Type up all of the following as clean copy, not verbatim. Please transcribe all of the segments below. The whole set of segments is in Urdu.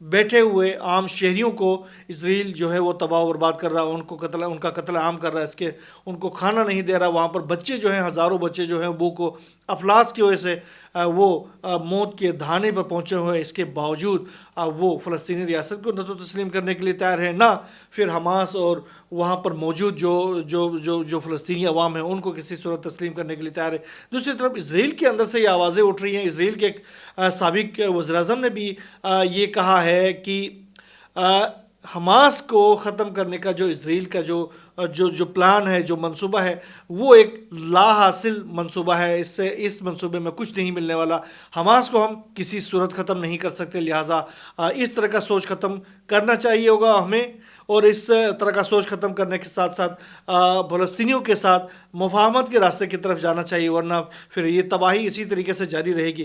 بیٹھے ہوئے عام شہریوں کو اسرائیل جو ہے وہ تباہ و برباد کر رہا ہے، ان کا قتل عام کر رہا ہے، ان کو کھانا نہیں دے رہا، وہاں پر بچے جو ہیں، ہزاروں بچے جو ہیں بھوک و افلاس کی وجہ سے وہ موت کے دہانے پر پہنچے ہوئے ہیں۔ اس کے باوجود وہ فلسطینی ریاست کو نہ تو تسلیم کرنے کے لیے تیار ہے، نہ پھر حماس اور وہاں پر موجود جو فلسطینی عوام ہیں ان کو کسی صورت تسلیم کرنے کے لیے تیار ہے۔ دوسری طرف اسرائیل کے اندر سے یہ آوازیں اٹھ رہی ہیں۔ اسرائیل کے ایک سابق وزیر اعظم نے بھی یہ کہا ہے کہ حماس کو ختم کرنے کا جو اسرائیل کا جو پلان ہے، جو منصوبہ ہے، وہ ایک لا حاصل منصوبہ ہے۔ اس منصوبے میں کچھ نہیں ملنے والا۔ حماس کو ہم کسی صورت ختم نہیں کر سکتے، لہٰذا اس طرح کا سوچ ختم کرنا چاہیے ہوگا ہمیں، اور اس طرح کا سوچ ختم کرنے کے ساتھ ساتھ فلسطینیوں کے ساتھ مفاہمت کے راستے کی طرف جانا چاہیے، ورنہ پھر یہ تباہی اسی طریقے سے جاری رہے گی۔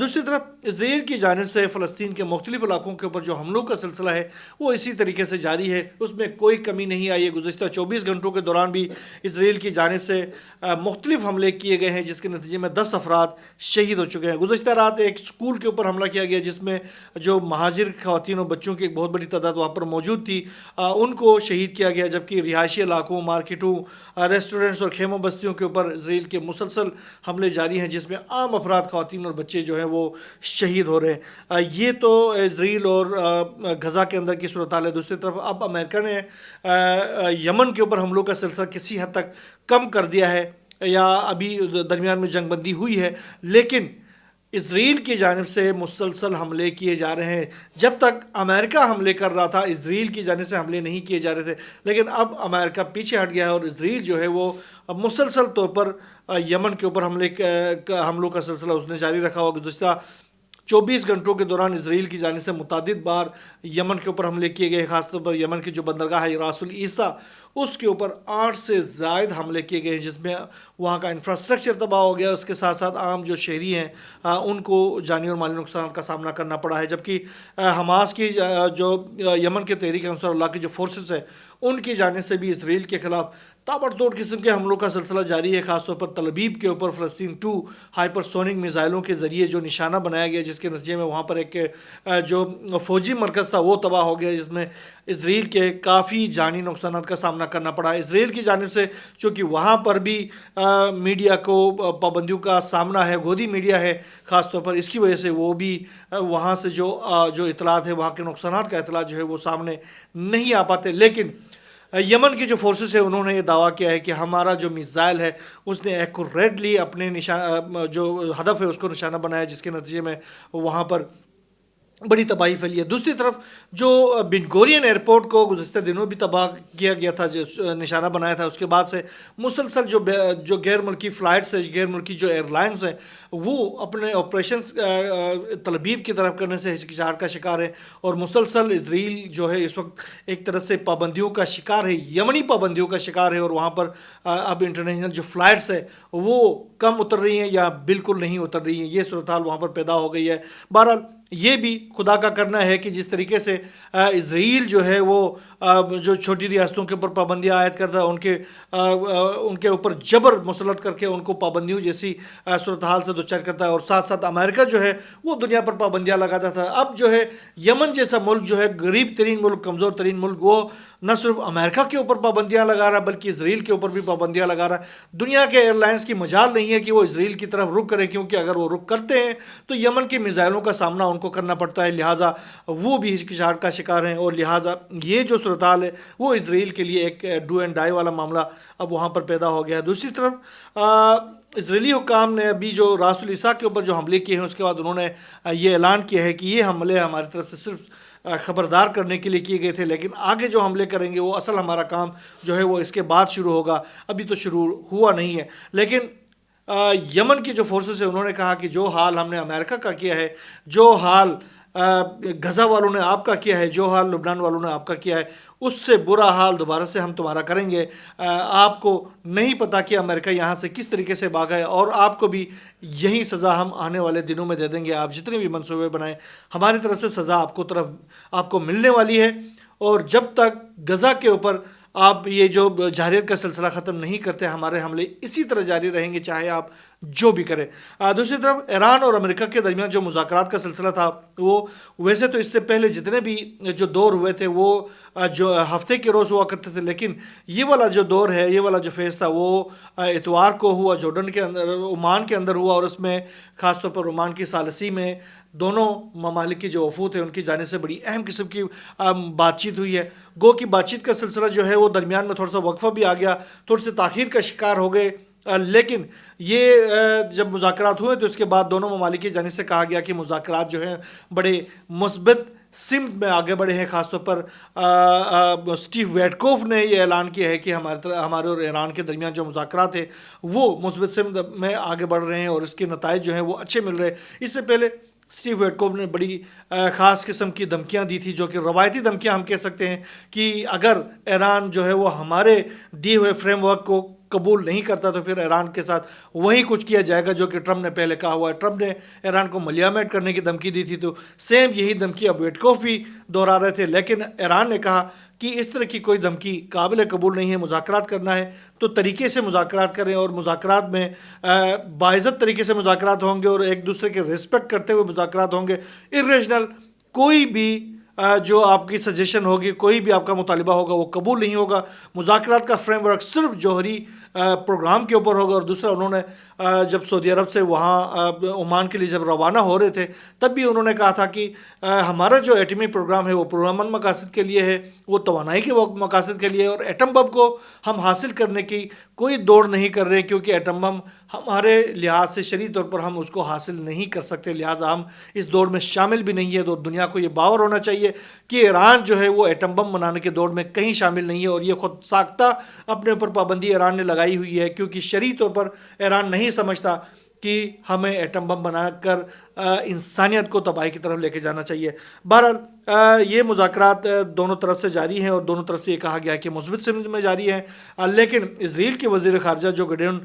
دوسری طرف اسرائیل کی جانب سے فلسطین کے مختلف علاقوں کے اوپر جو حملوں کا سلسلہ ہے وہ اسی طریقے سے جاری ہے، اس میں کوئی کمی نہیں آئی ہے۔ گزشتہ 24 گھنٹوں کے دوران بھی اسرائیل کی جانب سے مختلف حملے کیے گئے ہیں، جس کے نتیجے میں 10 افراد شہید ہو چکے ہیں۔ گزشتہ رات ایک اسکول کے اوپر حملہ کیا گیا، جس میں جو مہاجر خواتین اور بچوں کی ایک بہت بڑی تعداد وہاں پر موجود تھی، ان کو شہید کیا گیا، جبکہ رہائشی علاقوں، مارکیٹوں، ریسٹورنٹس اور خیموں بستیوں کے اوپر اسرائیل کے مسلسل حملے جاری ہیں، جس میں عام افراد، خواتین اور بچے جو ہیں وہ شہید ہو رہے ہیں۔ یہ تو اسرائیل اور غزہ کے اندر کی صورتحال ہے۔ دوسری طرف اب امریکہ نے یمن کے اوپر حملوں کا سلسلہ کسی حد تک کم کر دیا ہے، یا ابھی درمیان میں جنگ بندی ہوئی ہے، لیکن اسرائیل کی جانب سے مسلسل حملے کیے جا رہے ہیں۔ جب تک امریکہ حملے کر رہا تھا، اسرائیل کی جانب سے حملے نہیں کیے جا رہے تھے، لیکن اب امریکہ پیچھے ہٹ گیا ہے اور اسرائیل جو ہے وہ مسلسل طور پر یمن کے اوپر حملوں کا سلسلہ اس نے جاری رکھا ہوا۔ گزشتہ 24 گھنٹوں کے دوران اسرائیل کی جانب سے متعدد بار یمن کے اوپر حملے کیے گئے، خاص طور پر یمن کی جو بندرگاہ ہے راس العیسیٰ، اس کے اوپر 8 سے زائد حملے کیے گئے، جس میں وہاں کا انفراسٹرکچر تباہ ہو گیا، اس کے ساتھ ساتھ عام جو شہری ہیں ان کو جانی اور مالی نقصانات کا سامنا کرنا پڑا ہے۔ جبکہ حماس کی جو یمن کے تحریک انصار اللہ کی جو فورسز ہیں، ان کی جانب سے بھی اسرائیل کے خلاف تابڑ توڑ قسم کے حملوں کا سلسلہ جاری ہے، خاص طور پر تل ابیب کے اوپر فلسطین 2 ہائپر سونک میزائلوں کے ذریعے جو نشانہ بنایا گیا، جس کے نتیجے میں وہاں پر ایک جو فوجی مرکز تھا وہ تباہ ہو گیا، جس میں اسرائیل کے کافی جانی نقصانات کا سامنا کرنا پڑا ہے۔ اسرائیل کی جانب سے چونکہ وہاں پر بھی میڈیا کو پابندیوں کا سامنا ہے، گودی میڈیا ہے خاص طور پر، اس کی وجہ سے وہ بھی وہاں سے جو اطلاعات ہے، وہاں کے نقصانات کا اطلاع جو ہے وہ سامنے نہیں آ پاتے۔ لیکن یمن کی جو فورسز ہے، انہوں نے یہ دعویٰ کیا ہے کہ ہمارا جو میزائل ہے اس نے ایکوریٹلی اپنے جو ہدف ہے اس کو نشانہ بنایا، جس کے نتیجے میں وہاں پر بڑی تباہی پھیلی ہے۔ دوسری طرف جو بن گورین ایئرپورٹ کو گزشتہ دنوں بھی تباہ کیا گیا تھا، جو نشانہ بنایا تھا، اس کے بعد سے مسلسل جو غیر ملکی فلائٹس ہیں، غیر ملکی جو ایئر لائنز ہیں، وہ اپنے آپریشنز تل ابیب کی طرف کرنے سے ہچکچاہٹ کا شکار ہے، اور مسلسل اسرائیل جو ہے اس وقت ایک طرح سے پابندیوں کا شکار ہے، یمنی پابندیوں کا شکار ہے، اور وہاں پر اب انٹرنیشنل جو فلائٹس ہیں وہ کم اتر رہی ہیں یا بالکل نہیں اتر رہی ہیں۔ یہ صورتحال وہاں پر پیدا ہو گئی ہے۔ بہرحال یہ بھی خدا کا کرنا ہے کہ جس طریقے سے اسرائیل جو ہے وہ جو چھوٹی ریاستوں کے اوپر پابندیاں عائد کرتا ہے، ان کے اوپر جبر مسلط کر کے ان کو پابندیوں جیسی صورتحال سے دوچار کرتا ہے، اور ساتھ ساتھ امریکہ جو ہے وہ دنیا پر پابندیاں لگاتا تھا۔ اب جو ہے یمن جیسا ملک جو ہے غریب ترین ملک، کمزور ترین ملک، وہ نہ صرف امریکہ کے اوپر پابندیاں لگا رہا ہے بلکہ اسرائیل کے اوپر بھی پابندیاں لگا رہا ہے۔ دنیا کے ایئر لائنز کی مجال نہیں ہے کہ وہ اسرائیل کی طرف رخ کریں، کیونکہ اگر وہ رخ کرتے ہیں تو یمن کے میزائلوں کا سامنا ان کو کرنا پڑتا ہے، لہٰذا وہ بھی ہچکچاہٹ کا شکار ہیں، اور لہٰذا یہ جو صورتحال ہے وہ اسرائیل کے لیے ایک ڈو اینڈ ڈائی والا معاملہ اب وہاں پر پیدا ہو گیا ہے۔ دوسری طرف اسرائیلی حکام نے ابھی جو راس العیسیٰ کے اوپر جو حملے کیے ہیں، اس کے بعد انہوں نے یہ اعلان کیا ہے کہ یہ حملے ہماری طرف سے صرف خبردار کرنے کے لیے کیے گئے تھے، لیکن آگے جو حملے کریں گے وہ اصل ہمارا کام جو ہے وہ اس کے بعد شروع ہوگا، ابھی تو شروع ہوا نہیں ہے۔ لیکن یمن کی جو فورسز ہیں، انہوں نے کہا کہ جو حال ہم نے امریکہ کا کیا ہے، جو حال غزہ والوں نے آپ کا کیا ہے، جو حال لبنان والوں نے آپ کا کیا ہے، اس سے برا حال دوبارہ سے ہم تمہارا کریں گے۔ آپ کو نہیں پتا کہ امریکہ یہاں سے کس طریقے سے بھاگا ہے، اور آپ کو بھی یہی سزا ہم آنے والے دنوں میں دے دیں گے۔ آپ جتنے بھی منصوبے بنائیں، ہماری طرف سے سزا آپ کو ملنے والی ہے، اور جب تک غزہ کے اوپر آپ یہ جو جارحیت کا سلسلہ ختم نہیں کرتے، ہمارے حملے اسی طرح جاری رہیں گے، چاہے آپ جو بھی کرے۔ دوسری طرف ایران اور امریکہ کے درمیان جو مذاکرات کا سلسلہ تھا وہ ویسے تو اس سے پہلے جتنے بھی جو دور ہوئے تھے وہ جو ہفتے کے روز ہوا کرتے تھے، لیکن یہ والا جو دور ہے، یہ والا جو فیز تھا وہ اتوار کو ہوا، جارڈن کے اندر، عمان کے اندر ہوا، اور اس میں خاص طور پر عمان کی ثالثی میں دونوں ممالک کے جو وفود ہیں ان کی جانب سے بڑی اہم قسم کی بات چیت ہوئی ہے۔ گو کہ بات چیت کا سلسلہ جو ہے وہ درمیان میں تھوڑا سا وقفہ بھی آ گیا، تھوڑی سی تاخیر کا شکار ہو گئے، لیکن یہ جب مذاکرات ہوئے تو اس کے بعد دونوں ممالک کی جانب سے کہا گیا کہ مذاکرات جو ہیں بڑے مثبت سمت میں آگے بڑھے ہیں۔ خاص طور پر اسٹیو ویٹکوف نے یہ اعلان کیا ہے کہ ہمارے اور ایران کے درمیان جو مذاکرات ہیں وہ مثبت سمت میں آگے بڑھ رہے ہیں اور اس کے نتائج جو ہیں وہ اچھے مل رہے ہیں۔ اس سے پہلے اسٹیو ویٹکوف نے بڑی خاص قسم کی دھمکیاں دی تھی، جو کہ روایتی دھمکیاں ہم کہہ سکتے ہیں کہ اگر ایران جو ہے وہ ہمارے دیے ہوئے فریم ورک کو قبول نہیں کرتا تو پھر ایران کے ساتھ وہی کچھ کیا جائے گا جو کہ ٹرمپ نے پہلے کہا ہوا ہے۔ ٹرمپ نے ایران کو ملیامیٹ کرنے کی دھمکی دی تھی، تو سیم یہی دھمکی اب ویٹکوف بھی دہرا رہے تھے، لیکن ایران نے کہا کہ اس طرح کی کوئی دھمکی قابل قبول نہیں ہے، مذاکرات کرنا ہے تو طریقے سے مذاکرات کریں، اور مذاکرات میں باعزت طریقے سے مذاکرات ہوں گے اور ایک دوسرے کے رسپیکٹ کرتے ہوئے مذاکرات ہوں گے۔ irrational کوئی بھی جو آپ کی سجیشن ہوگی، کوئی بھی آپ کا مطالبہ ہوگا وہ قبول نہیں ہوگا۔ مذاکرات کا فریم ورک صرف جوہری پروگرام کے اوپر ہوگا۔ اور دوسرا انہوں نے جب سعودی عرب سے وہاں عمان کے لیے جب روانہ ہو رہے تھے تب بھی انہوں نے کہا تھا کہ ہمارا جو ایٹمی پروگرام ہے وہ پرامن مقاصد کے لیے ہے، وہ توانائی کے مقاصد کے لیے ہے، اور ایٹم بم کو ہم حاصل کرنے کی کوئی دوڑ نہیں کر رہے، کیونکہ ایٹم بم ہمارے لحاظ سے شرعی طور پر ہم اس کو حاصل نہیں کر سکتے، لہٰذا ہم اس دوڑ میں شامل بھی نہیں ہے۔ تو دنیا کو یہ باور ہونا چاہیے کہ ایران جو ہے وہ ایٹم بم بنانے کے دوڑ میں کہیں شامل نہیں ہے، اور یہ خود ساختہ اپنے اوپر پابندی ایران نے لگائی ہوئی ہے، کیونکہ شرعی طور پر ایران نہیں سمجھتا کہ ہمیں ایٹم بم بنا کر انسانیت کو تباہی کی طرف لے کے جانا چاہیے۔ بہرحال یہ مذاکرات دونوں طرف سے جاری ہیں، اور دونوں طرف سے یہ کہا گیا ہے کہ مثبت سمت میں جاری ہیں، لیکن اسرائیل کے وزیر خارجہ جو گڈیون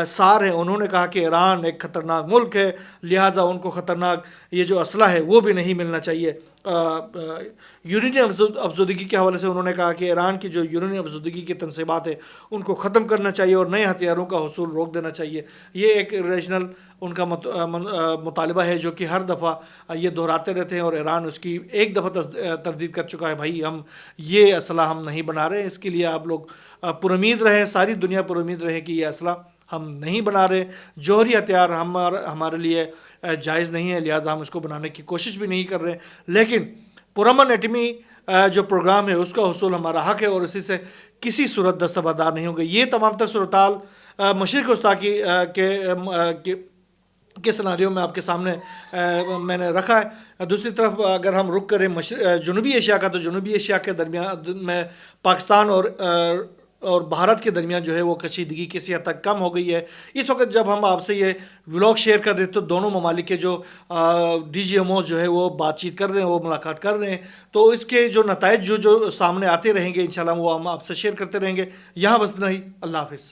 سار ہیں انہوں نے کہا کہ ایران ایک خطرناک ملک ہے، لہٰذا ان کو خطرناک یہ جو اسلحہ ہے وہ بھی نہیں ملنا چاہیے۔ یورینیم افزودگی کے حوالے سے انہوں نے کہا کہ ایران کی جو یورینیم افزودگی کی تنصیبات ہیں ان کو ختم کرنا چاہیے اور نئے ہتھیاروں کا حصول روک دینا چاہیے۔ یہ ایک ریجنل ان کا مطالبہ ہے جو کہ ہر دفعہ یہ دہراتے رہتے ہیں، اور ایران اس کی ایک دفعہ تردید کر چکا ہے، بھائی ہم یہ اسلحہ ہم نہیں بنا رہے، اس کے لیے آپ لوگ پرامید رہیں، ساری دنیا پرامید رہے کہ یہ اسلحہ ہم نہیں بنا رہے، جوہری ہتھیار ہمارے لیے جائز نہیں ہے، لہٰذا ہم اس کو بنانے کی کوشش بھی نہیں کر رہے، لیکن پرامن ایٹمی جو پروگرام ہے اس کا حصول ہمارا حق ہے اور اسی سے کسی صورت دستبردار نہیں ہوگا۔ یہ تمام تر صورتحال مشرق وسطی کے سناریوں میں آپ کے سامنے میں نے رکھا ہے۔ دوسری طرف اگر ہم رخ کریں جنوبی ایشیا کا، تو جنوبی ایشیا کے درمیان میں پاکستان اور بھارت کے درمیان جو ہے وہ کشیدگی کسی حد تک کم ہو گئی ہے۔ اس وقت جب ہم آپ سے یہ ولاگ شیئر کر رہے ہیں تو دونوں ممالک کے جو ڈی جی ایم اوز جو ہے وہ بات چیت کر رہے ہیں، وہ ملاقات کر رہے ہیں، تو اس کے جو نتائج جو سامنے آتے رہیں گے انشاءاللہ وہ ہم آپ سے شیئر کرتے رہیں گے۔ یہاں بس اتنا ہی، اللہ حافظ۔